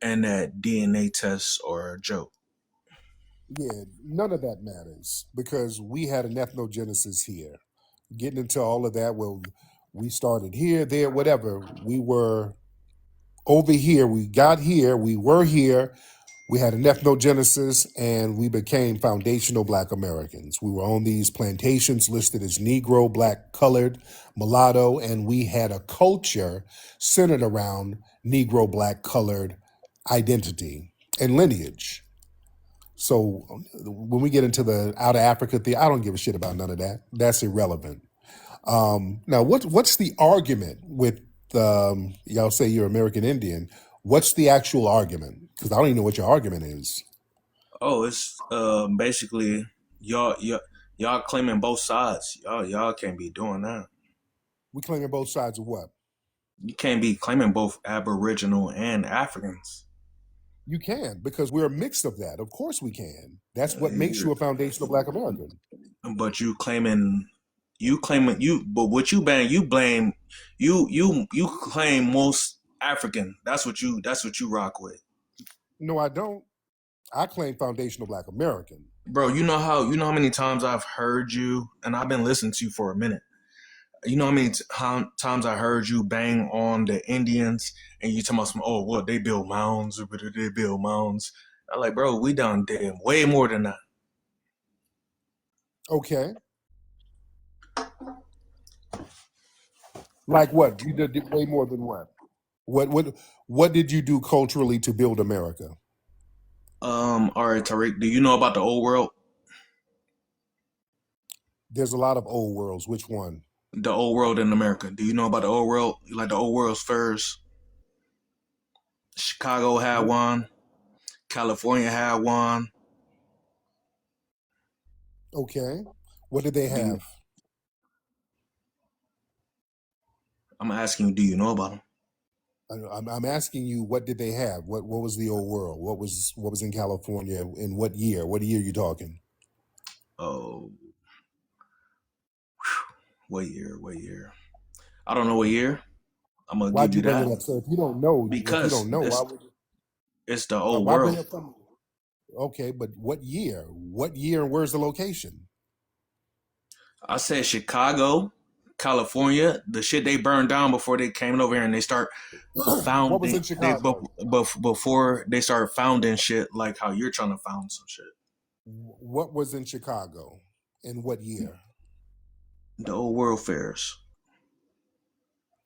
and that DNA test or a joke. Yeah, none of that matters because we had an ethnogenesis here. Getting into all of that, well, we started here, there, whatever. We were over here, we got here, we were here, we had an ethnogenesis, and we became foundational Black Americans. We were on these plantations listed as Negro, Black, Colored, Mulatto, and we had a culture centered around Negro, Black, Colored identity and lineage. So when we get into the out of Africa thing, I don't give a shit about none of that. That's irrelevant. Now, what's the argument with y'all say you're American Indian? What's the actual argument? Because I don't even know what your argument is. Oh, it's basically y'all claiming both sides. Y'all can't be doing that. We claiming both sides of what? You can't be claiming both Aboriginal and Africans. You can because we're a mix of that. Of course we can. That's what makes Uh, you a foundational Black American. But but what you blame you claim most African. That's what you rock with. No, I don't. I claim foundational Black American. Bro, you know how many times I've heard you, and I've been listening to you for a minute. You know how times I heard you bang on the Indians, and you talking about some, oh, what, they build mounds, or they build mounds. I'm like, bro, we done did way more than that. Okay. Like what? You did way more than what? What did you do culturally to build America? All right, Tariq, do you know about the old world? There's a lot of old worlds. Which one? The old world in America. Do you know about the old world? Like the old world's furs? Chicago had one. California had one. Okay. What did they Do you, have? I'm asking you, do you know about them? I'm asking you, what did they have? What was the old world? What was in California? In what year? What year are you talking? Oh, what year? What year? I don't know what year. I'm gonna give Why'd you you bring it that up? So if you don't because know, why it's would you, it's the old why bring world. up something? Okay, but what year? What year and where's the location? I said Chicago, California. The shit they burned down before they came over here and they start What was founding. in Chicago? Before they start founding shit like how you're trying to found some shit. What was in Chicago? In what year? The old world fairs.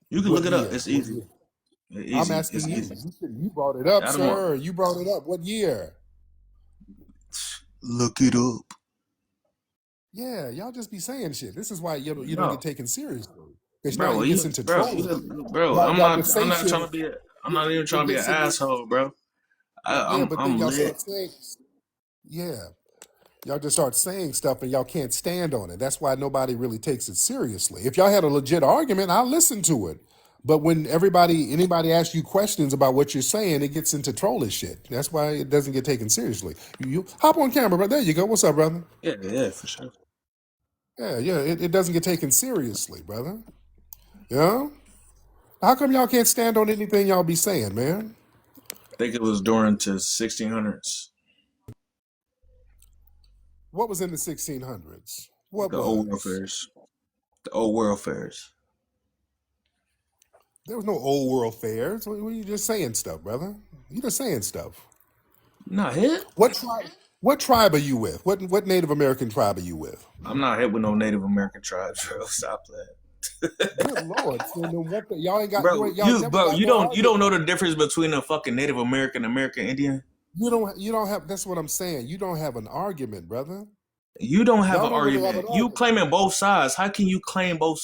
You can What look it up. year? It's What easy. year? It's I'm easy. It's asking you. easy. You brought it up, I don't want sir. You brought it up. What year? look it up. Yeah, y'all just be saying shit. This is why you don't get No, taken seriously. Because now bro. it gets into trolling. Bro. Y'all, I'm y'all not. just I'm say not shit. trying to be. I'm Yeah, not even trying it to be an gets into asshole, bro. yeah, but then I'm y'all lit. start saying yeah, y'all just start saying stuff and y'all can't stand on it. That's why nobody really takes it seriously. If y'all had a legit argument, I'll listen to it. But when anybody asks you questions about what you're saying, it gets into trollish shit. That's why it doesn't get taken seriously. You hop on camera, but there you go. What's up, brother? Yeah, yeah, for sure. Yeah, it doesn't get taken seriously, brother. You know? How come y'all can't stand on anything y'all be saying, man? I think it was during to 1600s. What was in the 1600s? What The old world was? fairs. The old world fairs. There was no old world fairs. You just saying stuff, brother? You just saying stuff. Not hit. What tribe? What tribe are you with? What Native American tribe are you with? I'm not hit with no Native American tribes, bro. Stop that. Good lord! So then y'all ain't got bro, y'all never got you no don't know argument. the difference between a fucking Native American American Indian. You don't have. That's what I'm saying. You don't have an argument, brother. You don't have Y'all an don't really have an argument. You argument. claiming both sides. How can you claim both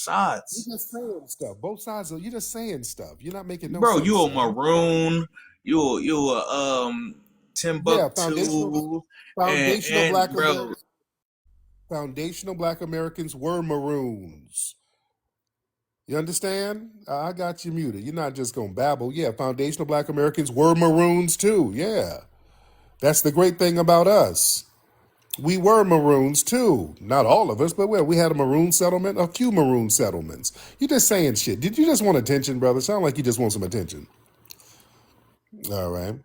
You sides? just saying stuff. Both sides. You just saying stuff. You're not making no Bro, sense, you a sir. maroon, you a Yeah, foundational Timbuktu, foundational and black bro, Americans. Foundational black Americans were maroons. You understand? I got you muted. You're not just gonna babble. Yeah, foundational black Americans were maroons too. Yeah. That's the great thing about us. We were maroons too. Not all of us, but we had a maroon settlement, a few maroon settlements. You just saying shit. Did you just want attention, brother? Sound like you just want some attention. All right.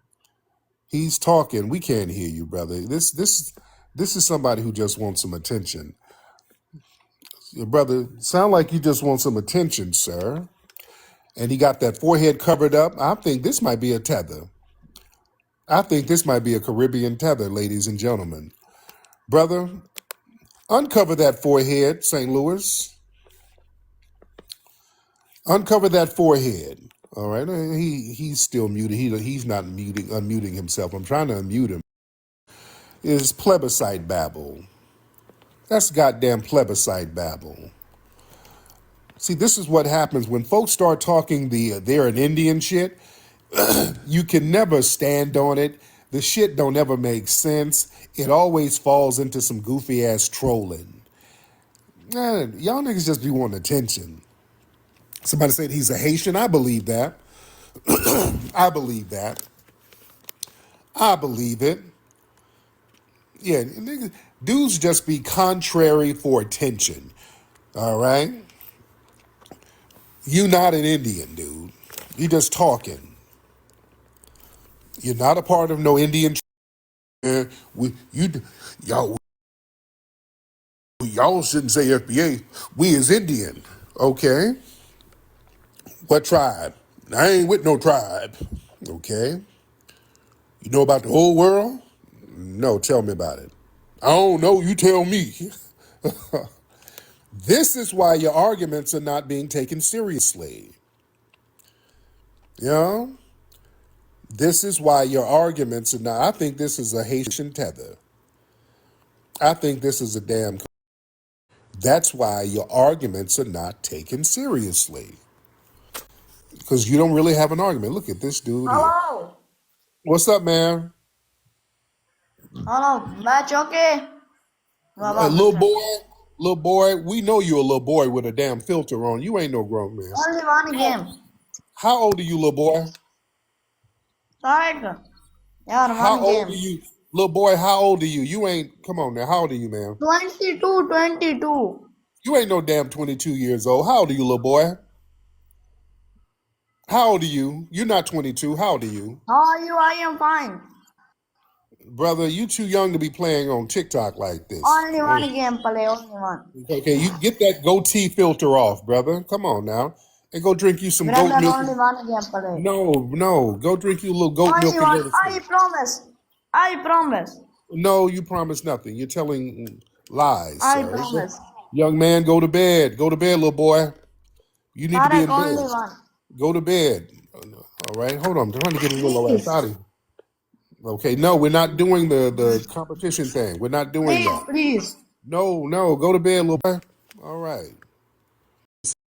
He's talking. We can't hear you, brother. This is somebody who just wants some attention. Your brother, sound like you just want some attention, sir. And he got that forehead covered up. I think this might be a tether. I think this might be a Caribbean tether, ladies and gentlemen. Brother, uncover that forehead, St. Louis. Uncover that forehead. All right. He's still muted. He's not unmuting himself. I'm trying to unmute him. Is plebiscite babble. That's goddamn plebiscite babble. See, this is what happens when folks start talking they're an Indian shit. You can never stand on it. The shit don't ever make sense. It always falls into some goofy ass trolling. Y'all niggas just be wanting attention. Somebody said he's a Haitian. I believe that. I believe that. I believe it. Yeah, niggas, dudes just be contrary for attention. All right? You not an Indian, dude. You just talking. You're not a part of no Indian. Y'all, y'all shouldn't say FBA. We is Indian. Okay. What tribe? I ain't with no tribe. Okay. You know about the whole world? No, tell me about it. I don't know. You tell me. This is why your arguments are not being taken seriously. You know? This is why your arguments are not. I think this is a Haitian tether. I think this is a damn. That's why your arguments are not taken seriously. Because you don't really have an argument. Look at this dude here. Hello. What's up, man? Hello. Match okay? Little boy, we know you're a little boy with a damn filter on. You ain't no grown man. Only one game. How old are you, little boy? Tariq. Yeah, How one old are game. you? Little boy, how old are you? You ain't, come on now. How old are you, man? 22, 22. You ain't no damn 22 years old. How old are you, little boy? How old are you? You're not 22. How old are you? How are you? I am fine. Brother, you too young to be playing on TikTok like this. Only one game play, only one. Okay, you get that goatee filter off, brother. Come on now. And go drink you some goat Brother, milk. only one game play. No. Go drink you a little goat milk Only and one. go to I sleep. promise. I promise. No, you promise nothing. You're telling lies, I sir. promise. Young man, go to bed. Go to bed, little boy. You need to be Tariq, in bed. only one. Go to bed. All right, hold on. I'm trying to get a little ass Please. out of here. Okay, no, we're not doing the competition thing. We're not doing Please, that. please. No, go to bed, little boy. All right.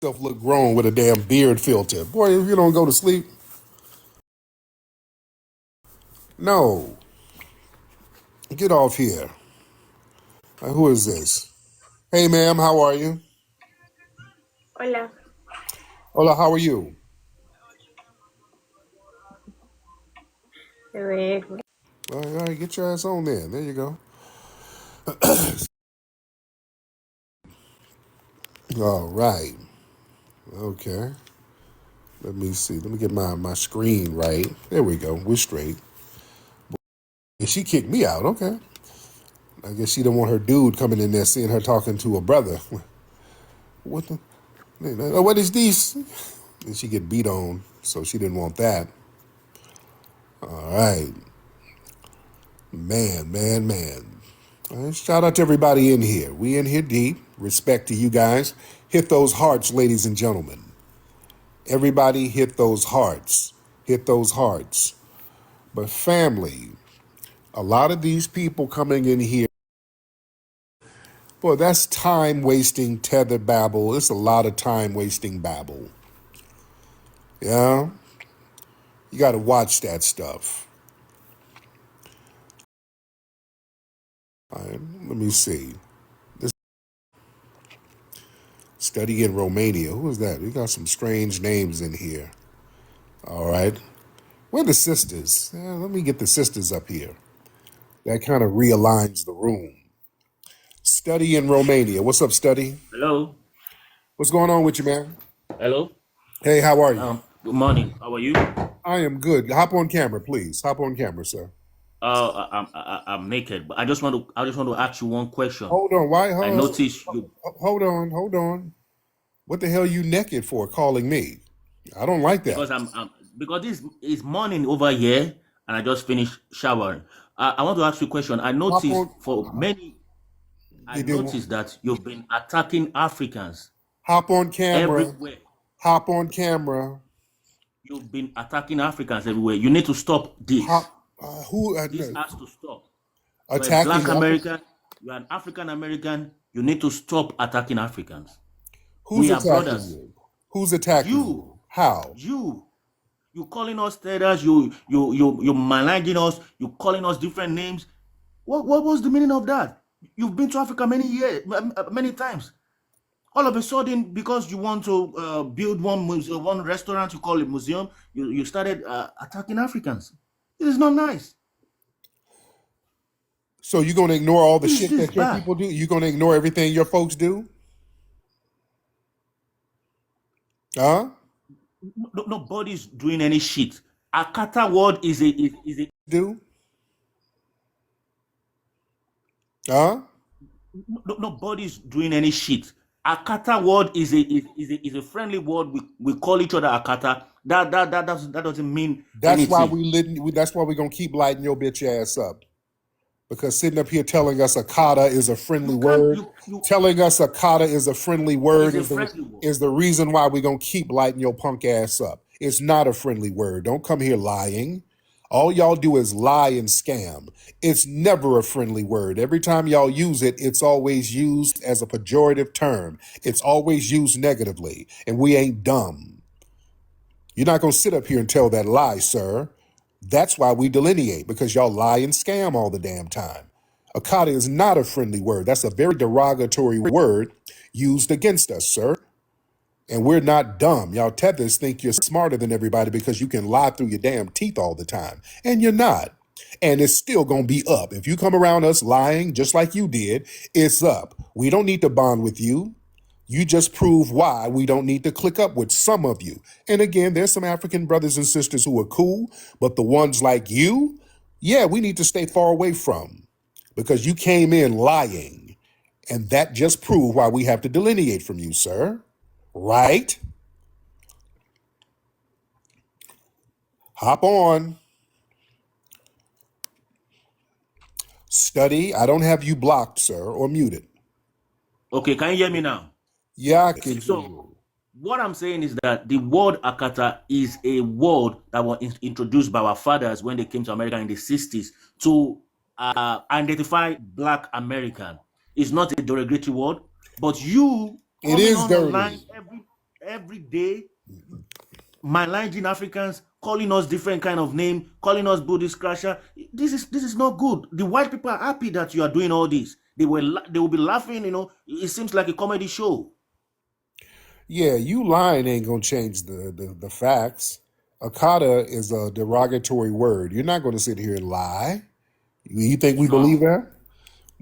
Yourself look grown with a damn beard filter. Boy, if you don't go to sleep, no. Get off here. Who is this? Hey, ma'am, how are you? Hola. Hola, how are you? All right, get your ass on there. There you go. All right. Okay. Let me see. Let me get my screen right. There we go. We're straight. And she kicked me out. Okay. I guess she didn't want her dude coming in there seeing her talking to a brother. What the? What is this? And she get beat on, so she didn't want that. All right. Man. All right, shout out to everybody in here. We in here deep. Respect to you guys. Hit those hearts, ladies and gentlemen. Everybody hit those hearts. Hit those hearts. But family, a lot of these people coming in here, boy, that's time wasting tether babble. It's a lot of time wasting babble. Yeah? You got to watch that stuff. All right, let me see. This study in Romania. Who is that? We got some strange names in here. All right. Where are the sisters? Let me get the sisters up here. That kind of realigns the room. Study in Romania. What's up, Study? Hello. What's going on with you, man? Hello. Hey, how are you? Good morning. How are you? I am good. Hop on camera, please. Hop on camera, sir. I'm naked, but I just want to ask you one question. Hold on. Why? I noticed you Hold on. Hold on. What the hell you naked for calling me? I don't like that. because because this is morning over here, and I just finished showering. I want to ask you a question. Hop on. I They didn't noticed that you've been attacking Africans hop on camera. everywhere. Hop on camera. You've been attacking Africans everywhere. You need to stop this. Hop. Who This has to stop. You're a attacking black Africa? American. You're an African American. You need to stop attacking Africans. Who's We are attacking brothers. you? Who's attacking You, you? How? you calling us tethers. You managing us. You calling us different names. What was the meaning of that? You've been to Africa many years, many times. All of a sudden, because you want to build one restaurant, you call it museum. You started attacking Africans. This is not nice. So you're gonna ignore all the This shit is that your bad. people do? You're gonna ignore everything your folks do? Huh? Nobody's doing any shit. Akata word is a Do? Huh? nobody's doing any shit. Akata word is a friendly word. We call each other Akata. That doesn't mean That's why anything. that's why we're gonna keep lighting your bitch ass up. Because sitting up here telling us akata is a friendly You can't word, telling us akata is a friendly word is a friendly word. is the reason why we're gonna keep lighting your punk ass up. It's not a friendly word. Don't come here lying. All y'all do is lie and scam. It's never a friendly word. Every time y'all use it, it's always used as a pejorative term. It's always used negatively. And we ain't dumb. You're not gonna sit up here and tell that lie, sir. That's why we delineate, because y'all lie and scam all the damn time. Akata is not a friendly word. That's a very derogatory word used against us, sir. And we're not dumb. Y'all tethers think you're smarter than everybody because you can lie through your damn teeth all the time. And you're not. And it's still going to be up. If you come around us lying just like you did, it's up. We don't need to bond with you. You just prove why we don't need to click up with some of you. And again, there's some African brothers and sisters who are cool, but the ones like you, yeah, we need to stay far away from, because you came in lying. And that just proved why we have to delineate from you, sir. Right? Hop on. Study. I don't have you blocked, sir, or muted. Okay, can you hear me now? Yeah, I can hear So you. what I'm saying is that the word Akata is a word that was introduced by our fathers when they came to America in the 60s to identify Black American. It's not a derogatory word, but you It coming is on online dirty. every day, managing Africans, calling us different kind of name, calling us Buddhist crasher. This is not good. The white people are happy that you are doing all this. They will be laughing. It seems like a comedy show. Yeah, you lying ain't gonna change the facts. Akata is a derogatory word. You're not gonna sit here and lie. You think we It's believe not. that?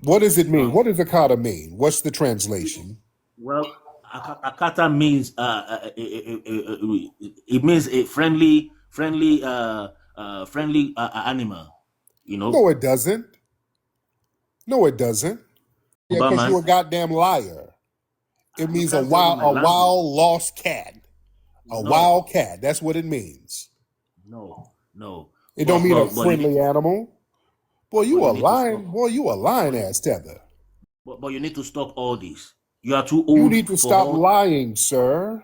What does it It's mean? not. What does akata mean? What's the translation? Well, akata means it means a friendly animal. You know, No, it doesn't. No, it doesn't. Yeah, because you're Obama. a goddamn liar. It You means can't tell me my a language. wild lost cat. A No, wild cat. That's what it means. no, no. It don't mean a But you need friendly to animal. Boy, but you a you need to stop. lying. Boy, you a lying But ass tether. but you need to stop all this. You are too You old need to for stop all this. lying, sir.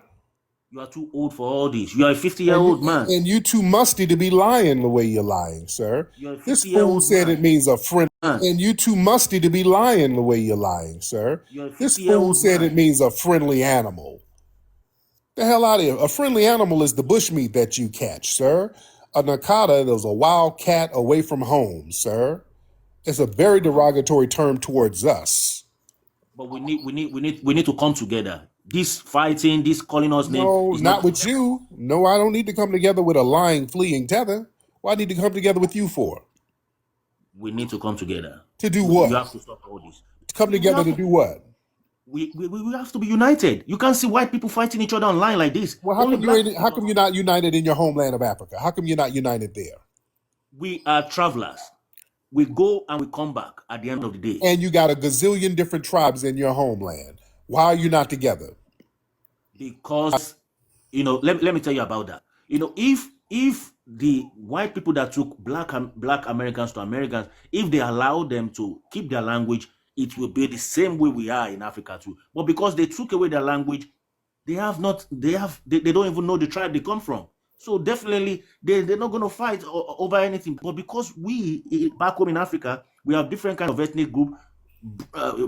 You are too old for all this. You are a 50-year And old man. you too musty to be lying the way you're lying, sir. You're a This 50-year fool old said it man. means a friend. Man, And you too musty to be lying the way you're lying, sir. you're a This 50-year fool old said it man. means a friendly animal. The hell out of here. A friendly animal is the bushmeat that you catch, sir. A nakata is a wild cat away from home, sir. It's a very derogatory term towards us. But we need to come together. This fighting, this calling us name No, is not not going with to help. you. No, I don't need to come together with a lying, fleeing tether. What I need to come together with you for? We need to come together. To do You what? have to stop all this. To come We together have to to do what? we have to be united. You can't see white people fighting each other online like this. Well, Only black people how do come you're online. not united in your homeland of Africa? How come you're not united there? We are travelers. We go and we come back at the end of the day. And you got a gazillion different tribes in your homeland. Why are you not together? Because, let me tell you about that. If the white people that took black Americans to Americans, if they allow them to keep their language, it will be the same way we are in Africa too. But because they took away their language, they don't even know the tribe they come from. So definitely they're not going to fight over anything. But because we back home in Africa, we have different kind of ethnic group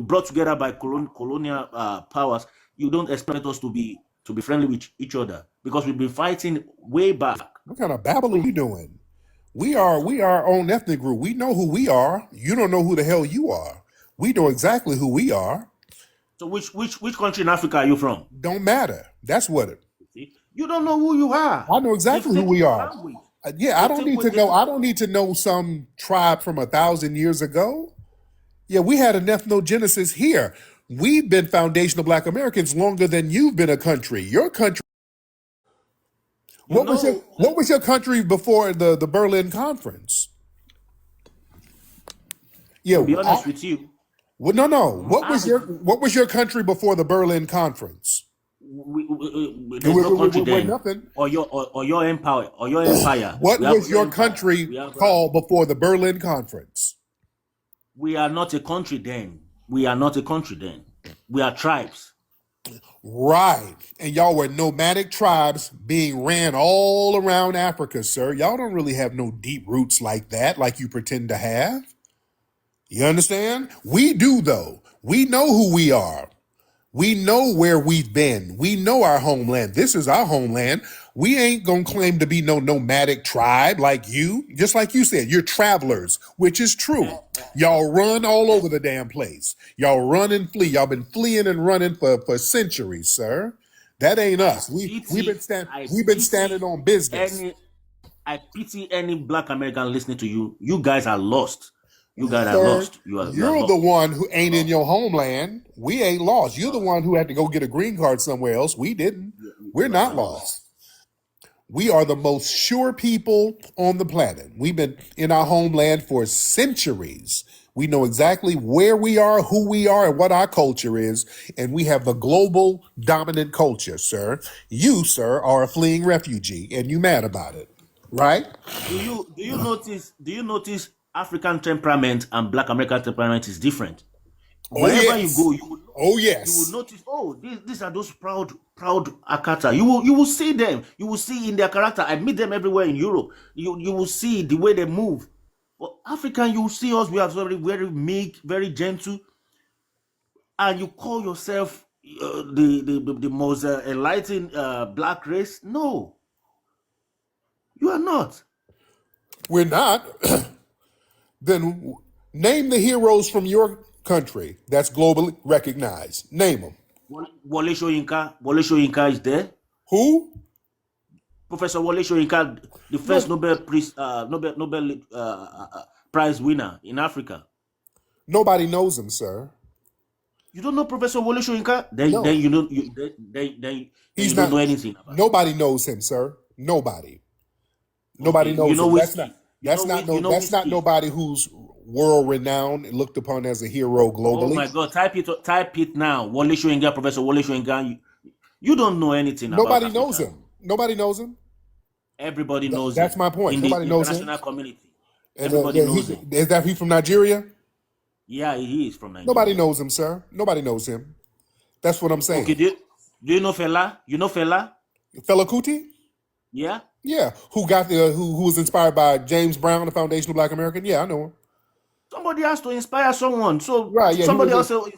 brought together by colonial powers. You don't expect us to be friendly with each other because we've been fighting way back. What kind of babble are you doing? We are our own ethnic group. We know who we are. You don't know who the hell you are. We know exactly who we are. So which country in Africa are you from? Don't matter. That's what it. See? You don't know who you are. I know exactly who we are. Yeah, I don't need to know. I don't need to know some tribe from 1,000 years ago. Yeah, we had an ethnogenesis here. We've been foundational Black Americans longer than you've been a country. Your country. What was your country before the Berlin Conference? Yeah, to be honest with you. Well, no. What was your country before the Berlin Conference? There's no country then. Nothing. Or your empire. What was your country called before the Berlin Conference? We are not a country then. We are tribes. Right. And y'all were nomadic tribes being ran all around Africa, sir. Y'all don't really have no deep roots like that, like you pretend to have. You understand? We do, though. We know who we are. We know where we've been. We know our homeland. This is our homeland. We ain't gonna claim to be no nomadic tribe like you. Just like you said, you're travelers, which is true. Y'all run all over the damn place. Y'all run and flee. Y'all been fleeing and running for centuries, sir. That ain't us. We've been standing on business. I pity any Black American listening to you. You guys are lost. You guys are lost. You're the one who ain't in your homeland. We ain't lost. You're the one who had to go get a green card somewhere else. We didn't. We're not lost. We are the most sure people on the planet. We've been in our homeland for centuries. We know exactly where we are, who we are, and what our culture is. And we have the global dominant culture, sir. You, sir, are a fleeing refugee, and you mad about it, right? Do you notice African temperament and Black American temperament is different? Wherever you go, you will notice, these are those proud akata. You will see them. You will see in their character. I meet them everywhere in Europe. You will see the way they move. But African, you will see us. We are very, very meek, very gentle, and you call yourself the most enlightened Black race. No, you are not. We're not. Then name the heroes from your country that's globally recognized. Name them. Wole Soyinka is there. Who? Professor Wole Soyinka, the first Nobel Prize winner in Africa. Nobody knows him, sir. You don't know Professor Wole Soyinka? Then you don't know anything about Nobody knows him, sir. Nobody. Nobody knows him. That's not nobody who's world renowned and looked upon as a hero globally. Oh my God! Type it now. Wole Soyinka, Professor Wole Soyinka. You don't know anything. Nobody about knows him. Nobody knows him. Everybody knows. That's my point. Nobody knows him. International community. Everybody knows him. Is that he from Nigeria? Yeah, he is from Nigeria. Nobody knows him, sir. Nobody knows him. That's what I'm saying. Okay, do you know Fela? You know Fela? Fela Kuti? Yeah. Yeah. Who was inspired by James Brown, the foundational Black American? Yeah, I know him. Somebody has to inspire someone. So right, yeah, somebody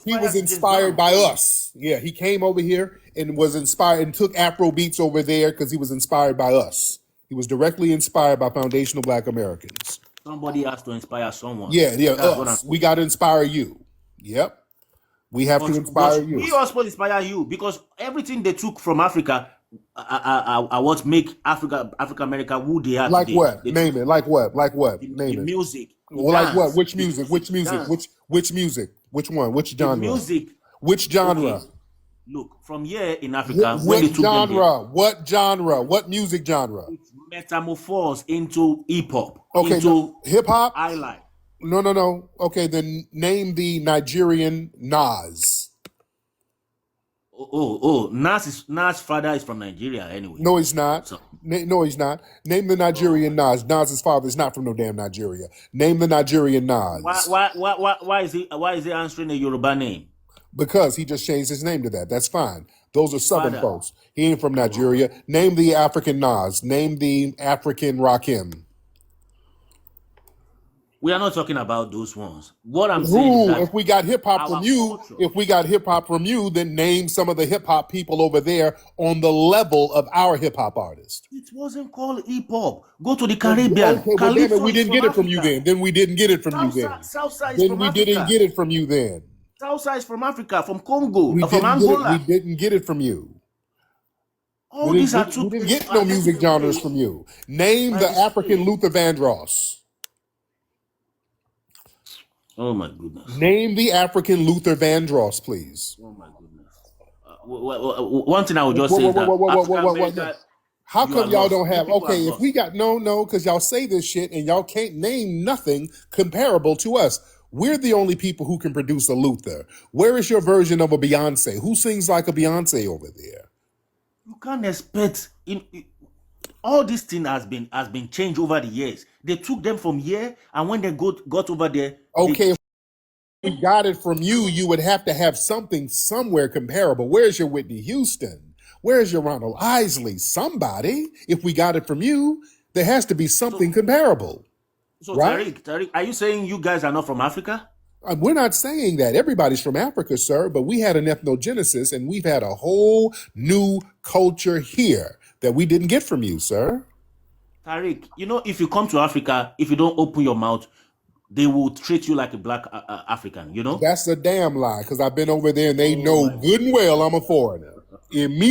he was inspired by us. Yeah, he came over here and was inspired and took Afro beats over there because he was inspired by us. He was directly inspired by foundational Black Americans. Somebody has to inspire someone. Yeah, us. We got to inspire you. Yep. We have to inspire you. We are supposed to inspire you because everything they took from Africa are what make Africa America who they are like today. What? Name it. Like what? Like what? Name it. Music. Well, like what? Which music? Which music? Which music? Which one? Which genre? Music. Which genre? Okay. Look, from here in Africa, what genre? What genre? What music genre? It's metamorphosed into hip hop. Okay, into hip hop. highlight. No. Okay, then name the Nigerian Nas. Nas' father is from Nigeria anyway. No, he's not. So No, he's not. Name the oh my Nigerian God. Nas. Nas's father is not from no damn Nigeria. Name the Nigerian Why Nas. why why why is he answering a Yoruba name? Because he just changed his name to that. That's fine. Those are His Southern father. folks. He ain't from Oh, Nigeria. Name the African Nas. Name the African Rakim. we are not talking about those ones. What I'm saying is Who, that if we got hip hop from our you, culture, if we got hip hop from you, then name some of the hip hop people over there on the level of our hip hop artist. it wasn't called hip hop. Go to the Well, Caribbean. okay, well, damn it, Calypso we is didn't from get it from you Africa. then. Then we didn't get it from you then. Salsa is Then from we didn't Africa. get it from you then. Salsa is from Africa, from Congo, We from didn't get it. We Angola. didn't get it from you. All these are We took didn't get no are taken music genres away from you. Name by the the African slave. Luther Vandross. Oh my goodness. Name the African Luther Vandross, please. Oh my goodness. One thing I would just say is that African What? America, How you are come y'all lost. don't You have? people are Okay, if we lost. got no, because y'all say this shit and y'all can't name nothing comparable to us. We're the only people who can produce a Luther. Where is your version of a Beyonce? Who sings like a Beyonce over there? You can't expect all this thing has been changed over the years. They took them from here, and when they got over there, they Okay, if we got it from you, you would have to have something somewhere comparable. Where's your Whitney Houston? Where's your Ronald Isley? Somebody. If we got it from you, there has to be so something comparable, so right? Tariq, are you saying you guys are not from Africa? We're not saying that everybody's from Africa, sir, but we had an ethnogenesis and we've had a whole new culture here that we didn't get from you, sir. Tariq, if you come to Africa, if you don't open your mouth, they will treat you like a black African. That's a damn lie because I've been over there and they Oh know my good and well I'm a foreigner.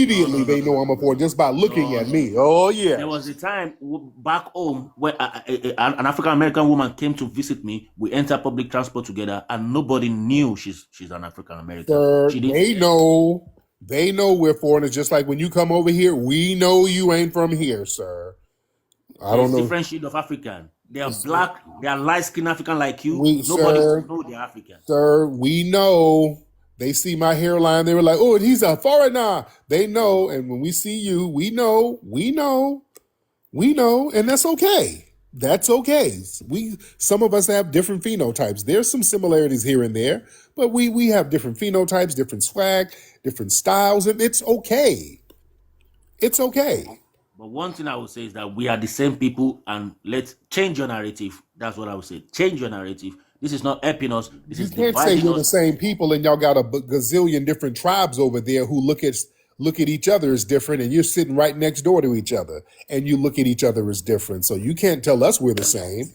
No, Immediately no, no, they no, know no, I'm a no, foreigner just by looking no, at no, me. no. Oh, There was yes. a time back home where an African American woman came to visit me. We entered public transport together, and nobody knew she's an African American. Sir, She didn't. they know. They know we're foreigners just like when you come over here, we know you ain't from here, sir. I don't There's know. different shade of African. They are black. They are light skinned African like you. We, Nobody will sir, know they're African. Sir, we know. They see my hairline. They were like, "Oh, he's a foreigner." They know, and when we see you, we know, and that's okay. That's okay. Some of us have different phenotypes. There's some similarities here and there, but we have different phenotypes, different swag, different styles, and it's okay. It's okay. But one thing I would say is that we are the same people, and let's change your narrative. That's what I would say. Change your narrative. This is not helping us. This You is can't say dividing you're the us. same people and y'all got a gazillion different tribes over there who look at each other as different, and you're sitting right next door to each other and you look at each other as different. So you can't tell us we're the same.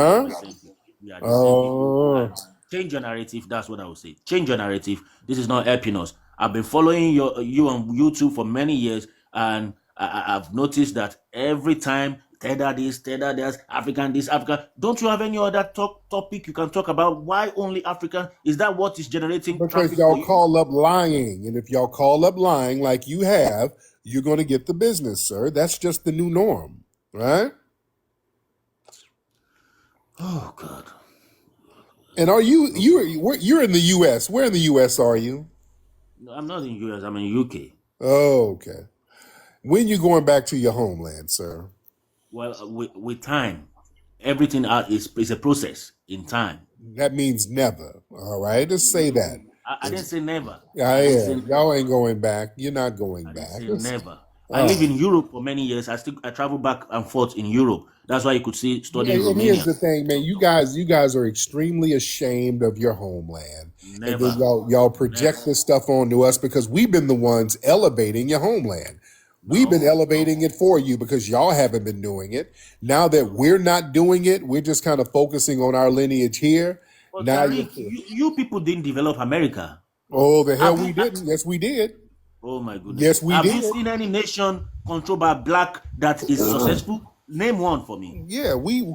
We are Yeah. the same people. We are the same people. Oh, And change your narrative. That's what I would say. Change your narrative. This is not helping us. I've been following you on YouTube for many years, and I've noticed that every time tether this, tether this, African this, African. Don't you have any other topic you can talk about? Why only African? Is that what is generating because traffic for y'all you? call up lying, and if y'all call up lying like you have, you're going to get the business, sir. That's just the new norm, right? Oh God. And are you're in the U.S. Where in the U.S. are you? No, I'm not in US. I'm in UK. Oh, okay. When you going back to your homeland, sir? Well, with time, everything is a process in time. That means never. All right, just say No, that. I didn't say never. Yeah, I didn't yeah. say never. Y'all ain't going back. You're not going I didn't back. say never. I live Oh. in Europe for many years. I travel back and forth in Europe. That's why you could see Yeah, studying and here's Romania. the thing, man. You guys are extremely ashamed of your homeland, and then Never, y'all project never. this stuff onto us because we've been the ones elevating your homeland. We've been No, elevating it for you because y'all haven't been doing it. Now that no. we're not doing it, we're just kind of focusing on our lineage here. But Now you're, Tariq, you people didn't develop America. oh, the hell Have we you? didn't. Yes, we did. Oh my goodness. Yes, we Have you did. seen any nation controlled by black that is successful? Name one for me. Yeah, we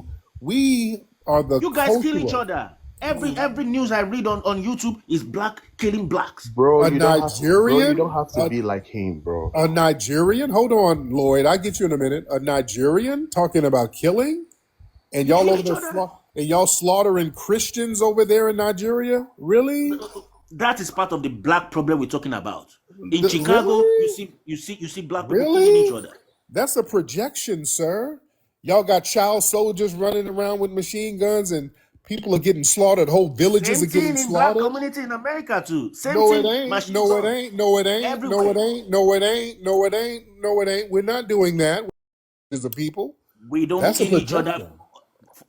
are the You guys kill each cultural. other. Every news I read on YouTube is black killing blacks. Bro, A you don't have to, bro, you don't Nigerian, have to be like him, bro. a Nigerian. Hold on, Lloyd. I'll get you in a minute. A Nigerian talking about killing, and You y'all kill over each there. other. And y'all slaughtering Christians over there in Nigeria? Really? That is part of the black problem we're talking about. In Chicago, Really? you see black people killing each Really? other. That's a projection, sir. Y'all got child soldiers running around with machine guns and people are getting slaughtered. Whole villages Same are getting thing in black slaughtered. community in America too. Same No, it thing, ain't. machine No, it gun ain't. No, it ain't. No, it everywhere. ain't. No, it ain't. No, it ain't. No, it ain't. We're not doing that as a people. We don't That's a kill each other projection.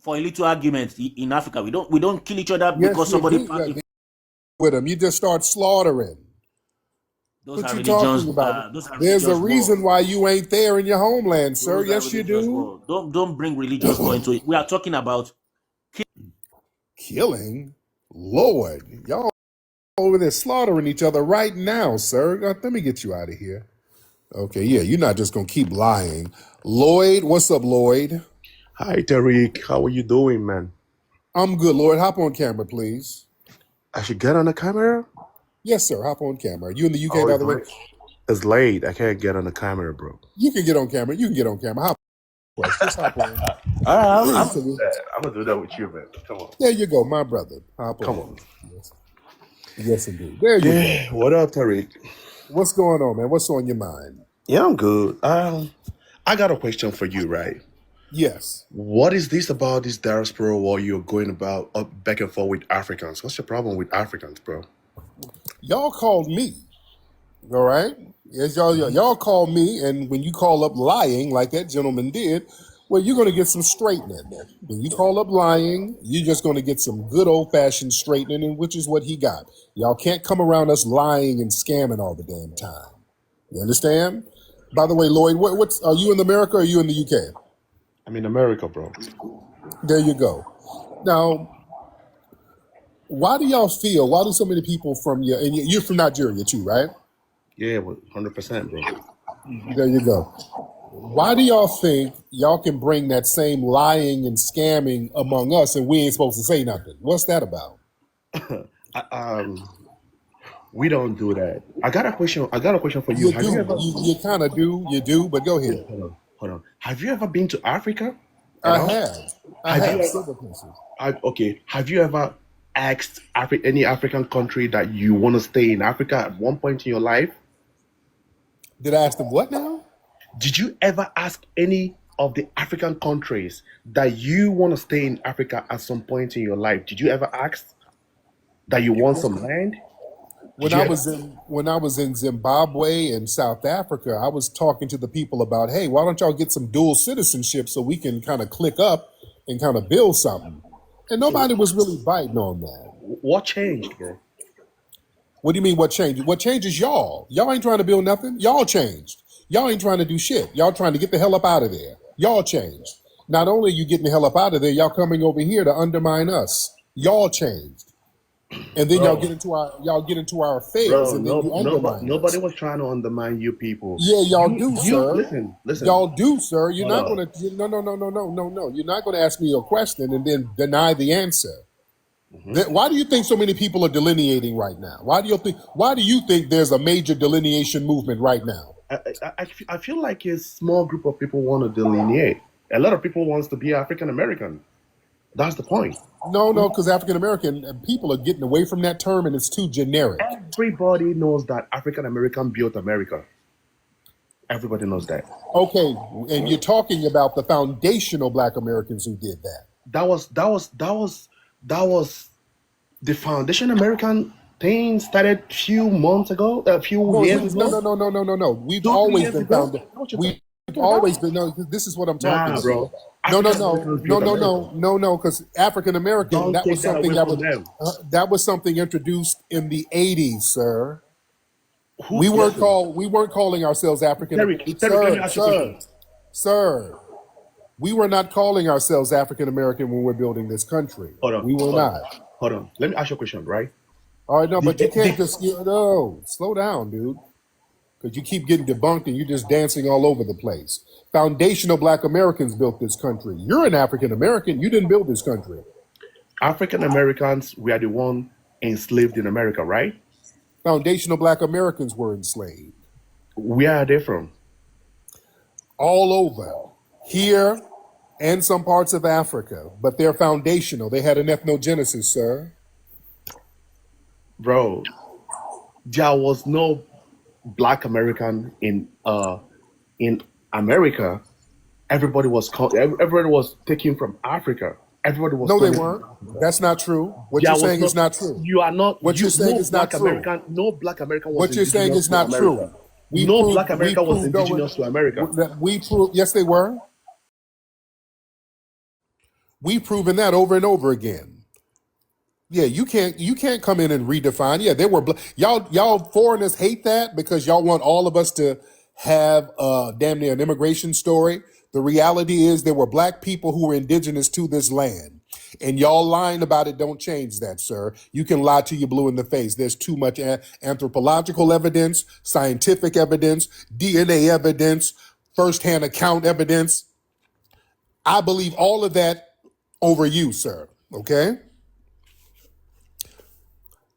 for a little argument in Africa. We don't kill each other Yes, because you somebody do. With them, you just start slaughtering. those What are you talking religions. about? Those are There's a religious reason war. why you ain't there in your homeland, sir. Those are Yes, you religious do. war. Don't bring religious war into it. We are talking about Killing? Lord, y'all over there slaughtering each other right now, sir. Let me get you out of here. Okay, yeah, you're not just gonna keep lying. Lloyd, what's up, Lloyd? Hi, Tariq. How are you doing, man? I'm good, Lloyd. Hop on camera, please. I should get on the camera? Yes, sir. Hop on camera. You in the UK, Oh, by it's the way? late. It's late. I can't get on the camera, bro. You can get on camera. You can get on camera. Hop on. Just hop on. All right, I'm gonna do that with you, man. Come on. There you go, my brother. Hop Come on. on. Yes, yes indeed. There you go. Yeah, what up, Tariq? What's going on, man? What's on your mind? Yeah, I'm good. I got a question for you, right? Yes. What is this about this diaspora war you're going about back and forth with Africans? What's your problem with Africans, bro? Y'all called me. All right. Yes, y'all call me, and when you call up lying, like that gentleman did, well, you're going to get some straightening. When you call up lying, you're just going to get some good old fashioned straightening, and which is what he got. Y'all can't come around us lying and scamming all the damn time. You understand? By the way, Lloyd, what's are you in America or are you in the UK? I'm in America, bro. There you go. Now, why do y'all feel? Why do so many people from your and you're from Nigeria too, right? Yeah, 100%, bro. There you go. Why do y'all think y'all can bring that same lying and scamming among us and we ain't supposed to say nothing? What's that about? I, um, we don't do that. I got a question. I got a question for you. You Have you do. ever? You kind of do. You do, but go Wait, ahead. hold on. Have you ever been to Africa at I all? have. I Have you have ever? several places. Okay. Have you ever asked any African country that you want to stay in Africa at one point in your life? Did I ask them what now? Did you ever ask any of the African countries that you want to stay in Africa at some point in your life? Did you ever ask that you want some land? Did you ever? When I was in Zimbabwe and South Africa, I was talking to the people about, hey, why don't y'all get some dual citizenship so we can kind of click up and kind of build something? And So nobody was really biting on that. what changed, bro? What do you mean what changed? What changes y'all? Y'all ain't trying to build nothing. Y'all changed. Y'all ain't trying to do shit. Y'all trying to get the hell up out of there. Y'all changed. Not only are you getting the hell up out of there, y'all coming over here to undermine us. Y'all changed. And then Bro, y'all get into our affairs bro, and then you undermine nobody us. was trying to undermine you people. Yeah, y'all do, You sir. listen. Y'all do, sir. You're Hold not up. gonna no. You're not gonna ask me a question and then deny the answer. Why do you think so many people are delineating right now? Why do you think there's a major delineation movement right now? I feel like a small group of people want to delineate. A lot of people wants to be African American. That's the point. No, because African American people are getting away from that term and it's too generic. Everybody knows that African American built America. Everybody knows that. Okay, and you're talking about the foundational Black Americans who did that. That was the foundation American thing started few months ago, a few No, years no, ago, no, no, no, no, no, no. We've 2, 3 always years been ago. found. That's what you're We've talking about. always been. No, this is what I'm talking Nah, about. bro. No, no, African no, Americans no, built no, America. no, no, no. Because African American, Don't take that away from them. that was something introduced in the '80s, sir. Who? Listen, We weren't calling ourselves African, Tariq, let me ask you a question. sir. We were not calling ourselves African American when we're building this country. Hold on, We were hold on, not. hold on. Let me ask you a question, right? All right, no, The, but you can't the, just no. Slow down, dude. Because you keep getting debunked and you're just dancing all over the place. Foundational Black Americans built this country. You're an African American. You didn't build this country. African Americans were the one enslaved in America, right? Foundational Black Americans were enslaved Where are they from? all over. Here, and some parts of Africa, but they're foundational. They had an ethnogenesis, sir. Bro, there was no black American in America. Everybody was taken from Africa. Everybody was No, they stolen from weren't. Africa. That's not true. What There you're was saying not. is not true. You are not. What You you're saying no is not black true. American. No black American was What you're saying indigenous is to not true. America. No black America was indigenous to America. We proved, yes, they were. We've proven that over and over again. Yeah, you can't come in and redefine. Yeah, there were y'all foreigners hate that because y'all want all of us to have damn near an immigration story. The reality is there were black people who were indigenous to this land. And y'all lying about it don't change that, sir. You can lie till you're blue in the face. There's too much anthropological evidence, scientific evidence, DNA evidence, firsthand account evidence. I believe all of that over you, sir. Okay?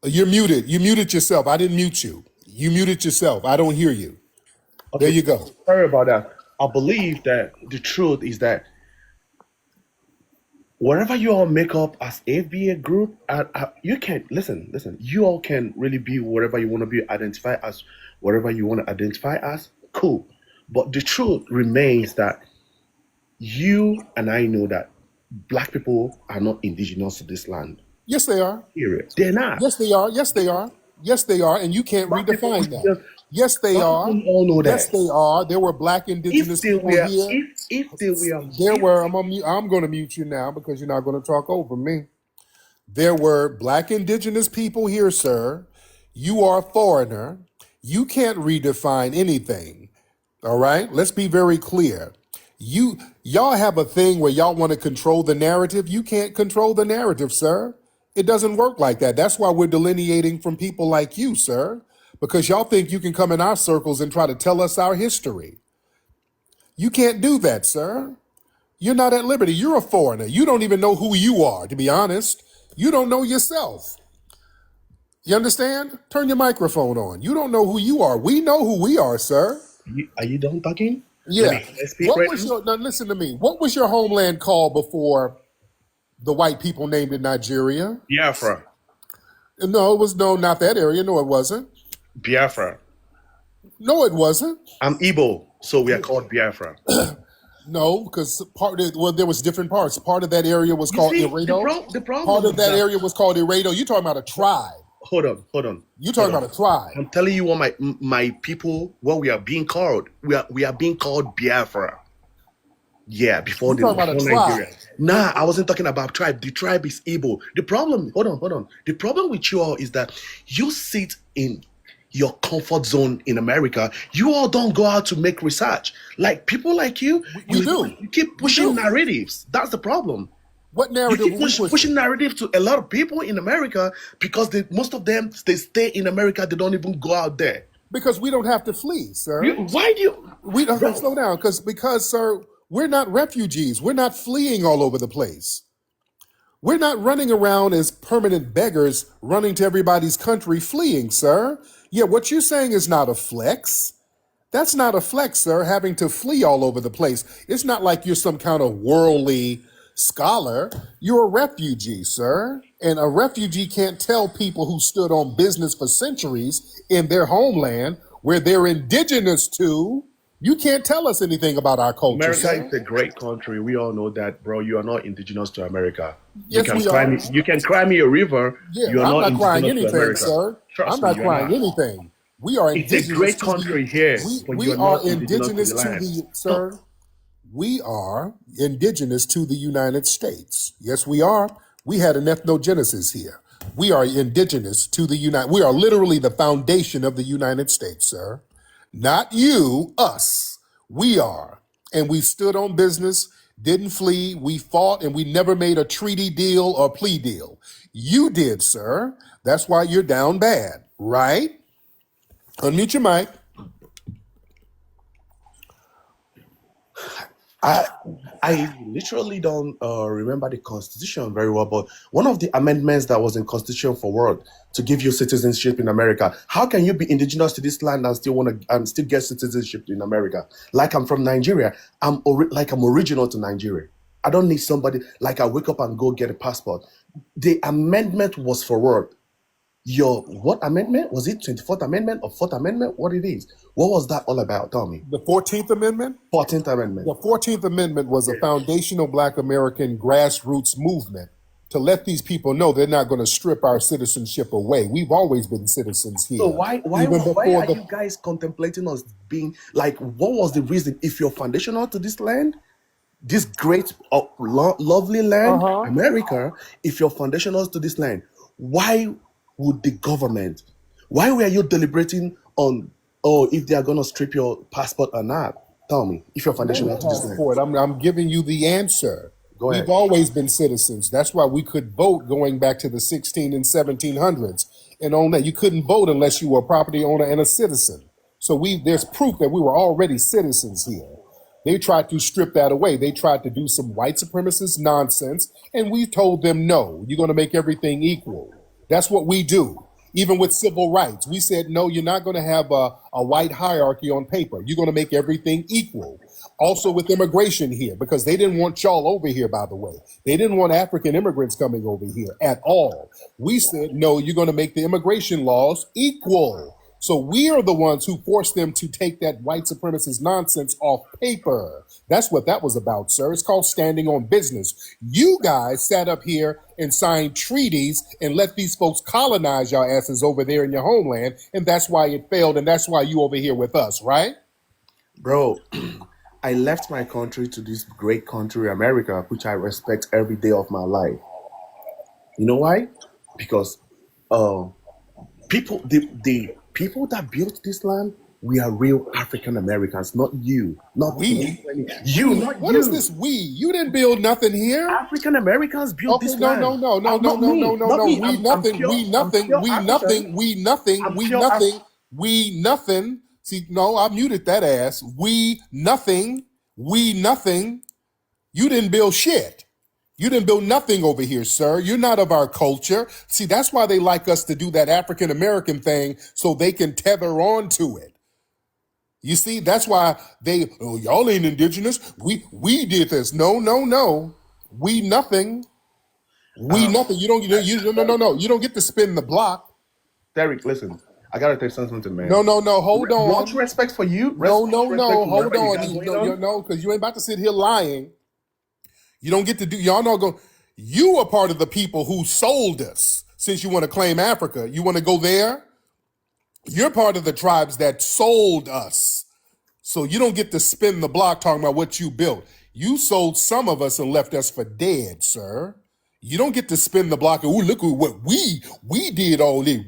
You're muted. You muted yourself. I didn't mute you. You muted yourself. I don't hear you. There Okay, you go. sorry about that. I believe that the truth is that whatever you all make up as FBA group, you can listen. You all can really be whatever you want to be, identify as whatever you want to identify as. Cool, but the truth remains that you and I know that black people are not indigenous to this land. Yes, they are. Period. They're not. Yes, they are. Yes, they are. Yes, they are. And you can't Black people, redefine that. Yes, they black are. people all know Yes, that. they are. There were black If indigenous they people were, here. if they were, There were. I'm going to mute you now because you're not going to talk over me. There were black indigenous people here, sir. You are a foreigner. You can't redefine anything. All right? Let's be very clear. Y'all have a thing where y'all want to control the narrative. You can't control the narrative, sir. It doesn't work like that. That's why we're delineating from people like you, sir. Because y'all think you can come in our circles and try to tell us our history. You can't do that, sir. You're not at liberty. You're a foreigner. You don't even know who you are, to be honest. You don't know yourself. You understand? Turn your microphone on. You don't know who you are. We know who we are, sir. Are you done talking? Yeah. Let me speak right now. Now listen to me. What was your homeland called before the white people named it Nigeria? Biafra. No, not that area. No, it wasn't. Biafra. No, it wasn't. I'm Igbo, so we are called Biafra. No, because there was different parts. Part of that area was called Eredo. The problem Part of is that area was called Eredo. You're talking about a tribe. Hold on. You're talking about a tribe. I'm telling you what my people, what we are being called. We are being called Biafra. Yeah, before You're talking about a tribe. Nah, I wasn't talking about tribe. The tribe is Igbo. The problem, hold on. The problem with you all is that you sit in your comfort zone in America. You all don't go out to make research. Like people like you, We do. You keep pushing narratives. That's the problem. What narrative You keep pushing narrative to a lot of people in America because most of them, they stay in America. They don't even go out there. Because we don't have to flee, sir. Why do you? We don't have to slow down because, sir, we're not refugees. We're not fleeing all over the place. We're not running around as permanent beggars, running to everybody's country, fleeing, sir. Yeah, what you're saying is not a flex. That's not a flex, sir, having to flee all over the place. It's not like you're some kind of worldly scholar. You're a refugee, sir. And a refugee can't tell people who stood on business for centuries in their homeland where they're indigenous to. You can't tell us anything about our culture, America sir. is a great country. We all know that, bro. You are not indigenous to America. Yes, we are. You can cry me a river. Yeah, you are I'm not crying indigenous to anything, America. sir. Trust I'm me, not you're crying not. anything. We are It's indigenous a great to country the, here, but we you're are not indigenous to the land. sir. We are indigenous to the United States. Yes, we are. We had an ethnogenesis here. We are indigenous to the we are literally the foundation of the United States, sir. Not you, us. We are. And we stood on business, didn't flee, we fought, and we never made a treaty deal or plea deal. You did, sir. That's why you're down bad, right? Unmute your mic. I literally don't remember the Constitution very well, but one of the amendments that was in Constitution for World to give you citizenship in America. How can you be indigenous to this land and still get citizenship in America? Like I'm from Nigeria, I'm original to Nigeria. I don't need somebody like I wake up and go get a passport. The amendment was for what? Your what amendment? Was it 24th Amendment or 4th Amendment? What it is? What was that all about? Tell me. The 14th Amendment? 14th Amendment. The 14th Amendment was a foundational Black American grassroots movement to let these people know they're not going to strip our citizenship away. We've always been citizens here. So why Even are before you guys contemplating us being like? What was the reason? If you're foundational to this land, this great, lovely land, America, if you're foundational to this land, why would the government? Why were you deliberating on? Oh, if they are gonna strip your passport or not? Tell me. If you're foundational to this land, passport, I'm giving you the answer. Go We've ahead. always been citizens. That's why we could vote going back to the 16 and 1700s. And on that, you couldn't vote unless you were a property owner and a citizen. So there's proof that we were already citizens here. They tried to strip that away. They tried to do some white supremacist nonsense, and we told them, no, you're going to make everything equal. That's what we do. Even with civil rights, we said, no, you're not going to have a white hierarchy on paper. You're going to make everything equal. Also with immigration here, because they didn't want y'all over here, by the way. They didn't want African immigrants coming over here at all. We said, no, you're going to make the immigration laws equal. So we are the ones who forced them to take that white supremacist nonsense off paper. That's what that was about, sir. It's called standing on business. You guys sat up here and signed treaties and let these folks colonize your asses over there in your homeland, and that's why it failed, and that's why you over here with us, right? Bro, I left my country to this great country, America, which I respect every day of my life. You know why? Because the people that built this land, we are real African Americans, not you, not We? you, not What you. is this we? You didn't build nothing here. African Americans built Okay, this no, land. no, no, no, no, Not no, me, no, no, not no. me. We I'm nothing, pure, we I'm nothing, pure we African. nothing, we nothing, I'm we pure nothing, we nothing. See, no, I muted that ass. We nothing, we nothing. You didn't build shit. You didn't build nothing over here, sir. You're not of our culture. See, that's why they like us to do that African American thing so they can tether on to it. You see, that's why oh, y'all ain't indigenous. We did this. No, no, no. We nothing. We nothing. You don't. No. You don't get to spin the block. Derek, listen, I gotta tell you something, man. No. Hold Much on. respect for you. No, Respect no. for Hold whatever you on. got going on. No, because you ain't about to sit here lying. You don't get to do. Y'all not go. You are part of the people who sold us. Since you want to claim Africa, you want to go there. You're part of the tribes that sold us. So you don't get to spin the block talking about what you built. You sold some of us and left us for dead, sir. You don't get to spin the block and, ooh, look at what we did all this.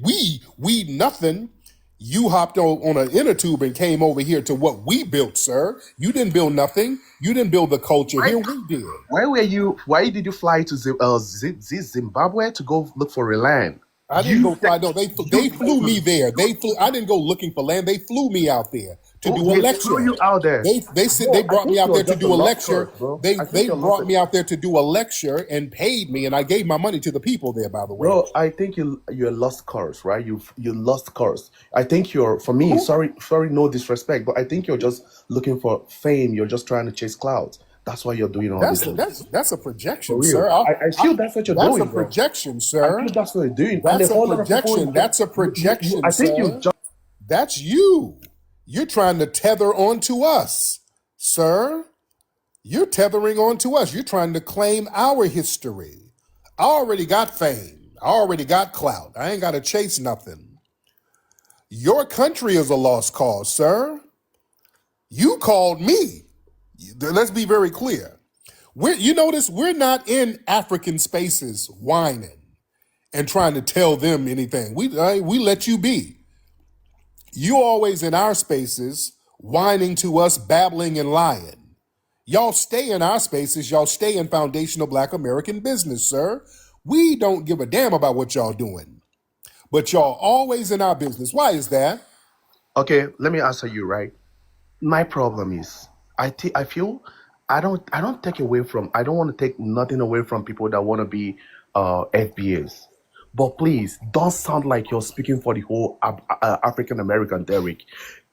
We nothing. You hopped on an inner tube and came over here to what we built, sir. You didn't build nothing. You didn't build the culture. Here we did. Where were you? Why did you fly to Zimbabwe to go look for a land? I didn't go fly. No, they flew me there. They flew. I didn't go looking for land. They flew me out there to do a They lecture. threw you out there. They said Bro, they I brought think me out you're there to just a do a lost lecture. cause, bro. They I think you're brought lost. me out there to do a lecture and paid me, and I gave my money to the people there. By the way, Bro, I think you're lost cause, right? You lost cause. I think you're, for me, sorry, no disrespect, but I think you're just looking for fame. You're just trying to chase clouds. That's why you're doing all this. that's a projection, For real. sir. I feel that's what you're That's doing, a bro. projection, I sir. feel that's what you're doing. That's And a a whole lot of people. projection. That's a projection, I think you sir. just. That's you. You're trying to tether onto us, sir. You're tethering onto us. You're trying to claim our history. I already got fame. I already got clout. I ain't got to chase nothing. Your country is a lost cause, sir. You called me. Let's be very clear. You notice we're not in African spaces whining and trying to tell them anything. We let you be. You always in our spaces whining to us, babbling and lying. Y'all stay in our spaces. Y'all stay in foundational Black American business, sir. We don't give a damn about what y'all doing. But y'all always in our business. Why is that? Okay, let me answer you, right? My problem is, I feel I don't take away from, I don't want to take nothing away from people that want to be FBAs. But please don't sound like you're speaking for the whole African American, Derek.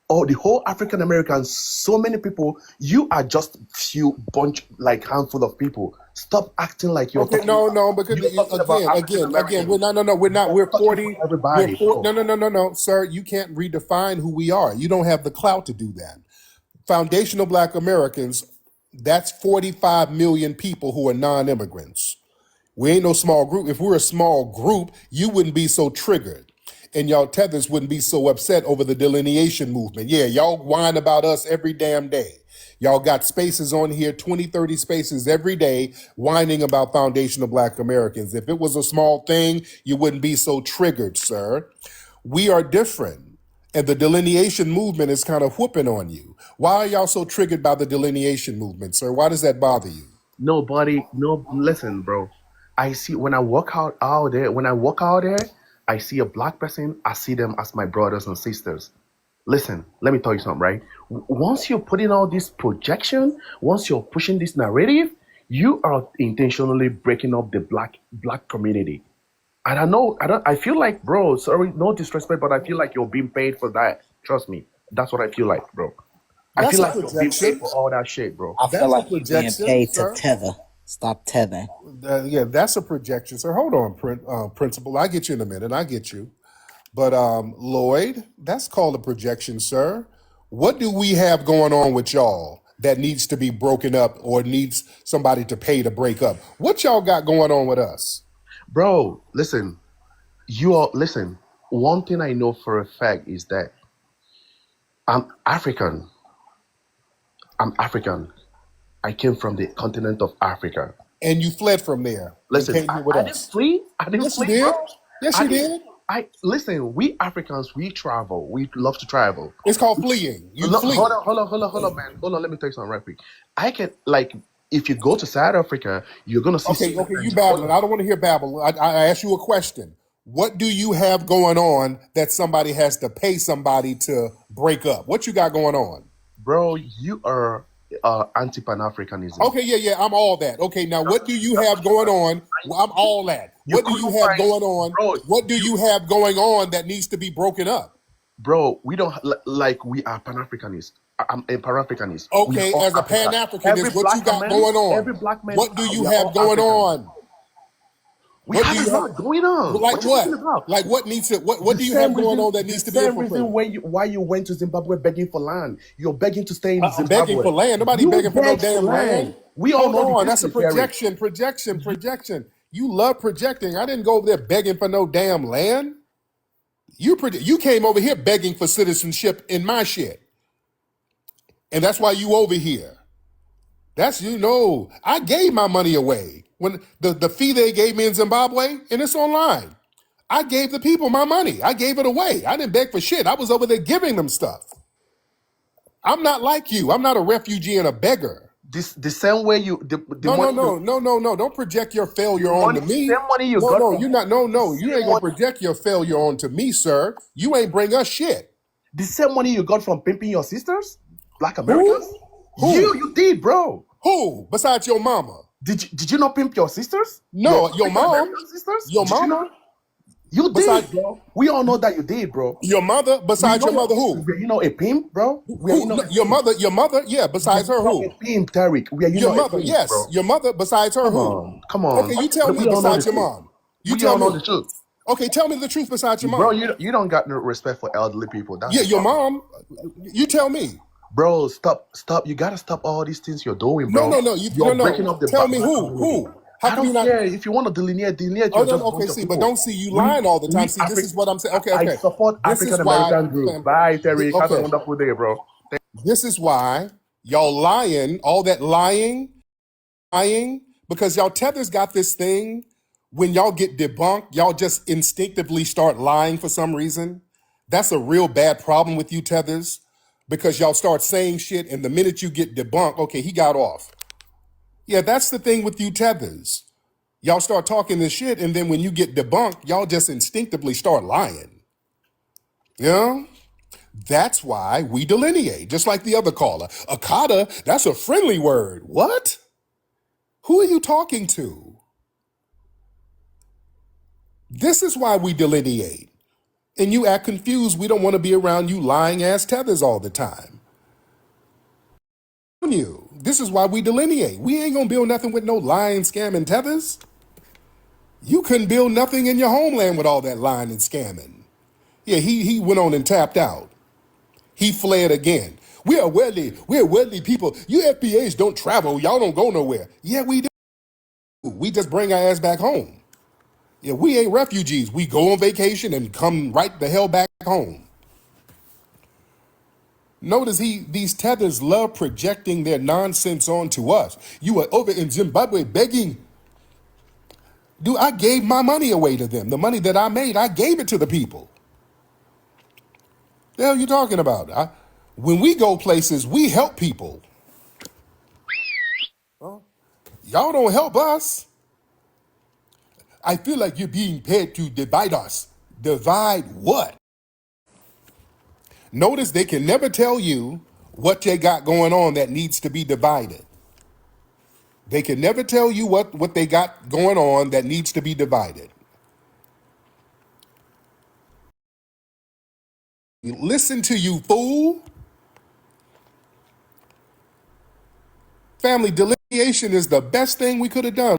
or the whole African Americans, so many people, you are just few bunch, like handful of people. Stop acting like you're Okay, talking about, no, because you're talking about African again, Americans. we're not. You're We're talking for 40. everybody, bro. No, sir. You can't redefine who we are. You don't have the clout to do that. Foundational Black Americans, that's 45 million people who are non-immigrants. We ain't no small group. If we're a small group, you wouldn't be so triggered. And y'all tethers wouldn't be so upset over the delineation movement. Yeah, y'all whine about us every damn day. Y'all got spaces on here, 20, 30 spaces every day, whining about foundational Black Americans. If it was a small thing, you wouldn't be so triggered, sir. We are different. And the delineation movement is kind of whooping on you. Why are y'all so triggered by the delineation movement, sir? Why does that bother you? Nobody, no, listen, bro. I see when I walk out there, when I walk out there, I see a black person, I see them as my brothers and sisters. Listen, let me tell you something, right? Once you're putting all this projection, once you're pushing this narrative, you are intentionally breaking up the black community. And I feel like, bro, sorry, no disrespect, but I feel like you're being paid for that. Trust me. That's what I feel like, bro. I That's feel a like you're being paid projection. for all that shit, bro. I feel That's a like you're being projection, paid to sir. tether. Stop tethering. Yeah, that's a projection, sir. Hold on, principal. I get you in a minute. I get you. But Lloyd, that's called a projection, sir. What do we have going on with y'all that needs to be broken up or needs somebody to pay to break up? What y'all got going on with us? Bro, listen, listen. One thing I know for a fact is that I'm African. I'm African. I came from the continent of Africa. And you fled from there and Listen, came here with I didn't us. flee. I didn't Yes, you flee, bro. did. Yes, I you didn't. did. I listen. We Africans, we travel. We love to travel. It's called fleeing. You No, flee. hold on, man. Hold on. Let me tell you something right quick. I can like, if you go to South Africa, you're gonna see so Okay, many you Nigerians. babbling. I don't want to hear babble. I asked you a question. What do you have going on that somebody has to pay somebody to break up? What you got going on? Bro, you are anti-Pan-Africanism. Okay, yeah, I'm all that. Okay, now what do you have going on? Well, I'm all that. You What do you couldn't have find, going on? bro. What do you have going on that needs to be broken up? Bro, we don't like we are Pan-Africanists. I'm a Pan-Africanist. We are Okay, all as a Africa. Pan-Africanist, what you got going Every on? black man, What do you we are have all going African. on? We What do have a you have? lot going on. Like What you talking what? about? Like what needs to? What The do you have same going reason, on that the needs to be same reason infiltrated? why you went to Zimbabwe begging for land. You're begging to stay in I'm begging Zimbabwe. for land. Nobody You begging for no beg for damn land. land. We all Hold know the on, that's a history, Terry. projection. You love projecting. I didn't go over there begging for no damn land. You came over here begging for citizenship in my shit, and that's why you over here. That's I gave my money away when the fee they gave me in Zimbabwe, and it's online. I gave the people my money. I gave it away. I didn't beg for shit. I was over there giving them stuff. I'm not like you. I'm not a refugee and a beggar. This the same way you the No, no, money no, no, no, no. Don't project your failure onto the me. same money you No, got no, from you're not. No, the no. You same ain't gonna money project your failure onto me, sir. You ain't bring us shit. the same money you got from pimping your sisters, Black Americans. Who? You Who? you did, bro. Who? Besides your mama? Did you not pimp your sisters? Your No, your African mom. American sisters? Your Did you mama. not? You Besides did, bro. We all know that you did, bro. your mother. We Besides know your mother, who? were you know a pimp, bro? Were you Who? not No, a your pimp? mother. Your mother. Yeah. Were Besides you her, not a who? pimp, Tariq? Were you Your not a mother. pimp, Yes. bro? Your mother. Besides her, Come who? on, come on. Okay, you tell me We all know the besides your truth. mom. You We tell all me know the who. truth. Okay, tell me the truth besides your Bro, mom. you don't got no respect for elderly people. That's Yeah, the your problem. mom. You tell me. Bro, stop. You gotta stop all these things you're doing, No, bro. no, no. You're No. breaking up the Tell me black who. community. Who? How I come you don't not? care if you want to delineate. Oh You're no, just no, a okay, bunch of see, but people. don't see you lying all the time. We See, this is African. what I'm saying. Okay, I okay. support This African is why. American group. Bye, Terry. Have a Okay, wonderful day, bro. this is why y'all lying. All that lying, because y'all tethers got this thing. When y'all get debunked, y'all just instinctively start lying for some reason. That's a real bad problem with you tethers, because y'all start saying shit, and the minute you get debunked, okay, he got off. Yeah, that's the thing with you tethers. Y'all start talking this shit, and then when you get debunked, y'all just instinctively start lying. You know? That's why we delineate, just like the other caller. Akata, that's a friendly word. What? Who are you talking to? This is why we delineate. And you act confused. We don't want to be around you lying ass tethers all the time. This is why we delineate. We ain't gonna build nothing with no lying, scamming tethers. You couldn't build nothing in your homeland with all that lying and scamming. Yeah, he went on and tapped out. He fled again. We're wealthy people. You FBAs don't travel. Y'all don't go nowhere. Yeah, we do. We just bring our ass back home. Yeah, we ain't refugees. We go on vacation and come right the hell back home. Notice these tethers love projecting their nonsense onto us. You are over in Zimbabwe begging. Dude, I gave my money away to them. The money that I made, I gave it to the people. The hell you talking about? When we go places, we help people. Y'all don't help us. I feel like you're being paid to divide us. Divide what? Notice they can never tell you what they got going on that needs to be divided. They can never tell you what they got going on that needs to be divided. Listen to you, fool. Family delineation is the best thing we could have done.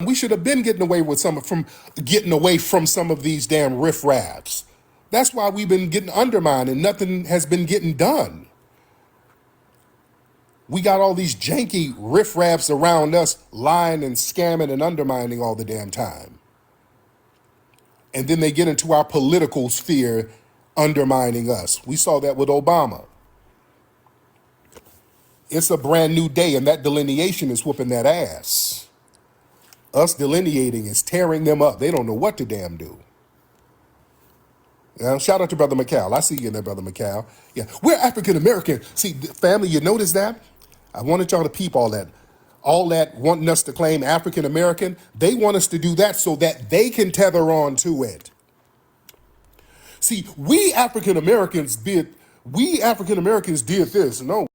We should have been getting away from some of these damn riffraffs. That's why we've been getting undermined and nothing has been getting done. We got all these janky riffraffs around us lying and scamming and undermining all the damn time. And then they get into our political sphere undermining us. We saw that with Obama. It's a brand new day, and that delineation is whooping that ass. Us delineating is tearing them up. They don't know what to damn do. Shout out to Brother McCall. I see you in there, Brother McCall. Yeah, we're African American. See, family, you notice that? I wanted y'all to peep all that. All that wanting us to claim African American, they want us to do that so that they can tether on to it. See, we African Americans did this. No.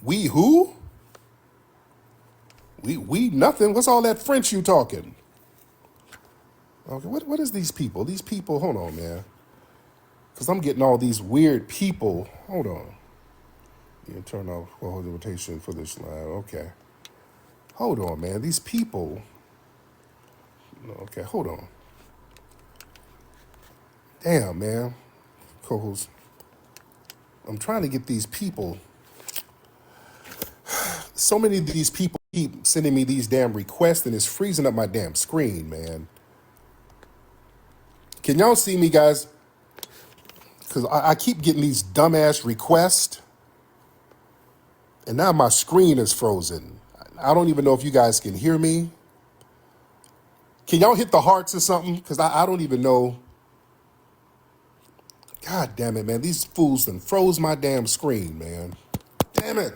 We who? We nothing. What's all that French you talking? Okay, what is these people? These people, hold on, man. Because I'm getting all these weird people. Hold on. You turn off hold invitation for this live. Okay. Hold on, man. These people. Okay, hold on. Damn, man. Co-host. I'm trying to get these people. So many of these people keep sending me these damn requests and it's freezing up my damn screen, man. Can y'all see me, guys? Because I keep getting these dumbass requests. And now my screen is frozen. I don't even know if you guys can hear me. Can y'all hit the hearts or something? Because I don't even know. God damn it, man. These fools done froze my damn screen, man. Damn it.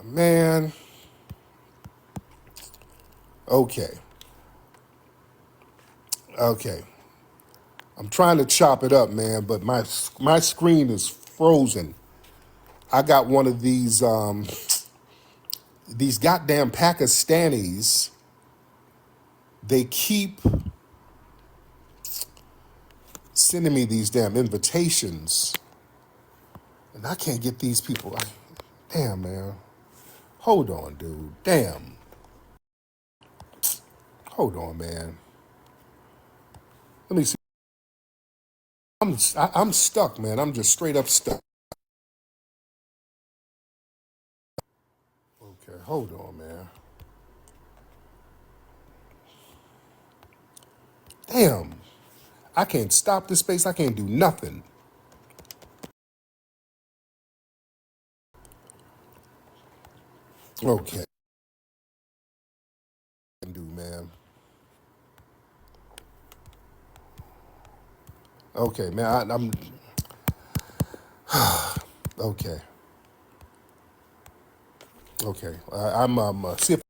Man. Okay. Okay. I'm trying to chop it up, man, but my screen is frozen. I got one of these goddamn Pakistanis. They keep sending me these damn invitations. And I can't get these people. Damn, man. Hold on, dude. Damn. Hold on, man. Let me see. I'm stuck, man. I'm just straight up stuck. Okay, hold on, man. Damn. I can't stop this space. I can't do nothing. Okay. Do, man. Okay, man. I'm okay. Okay. I'm see if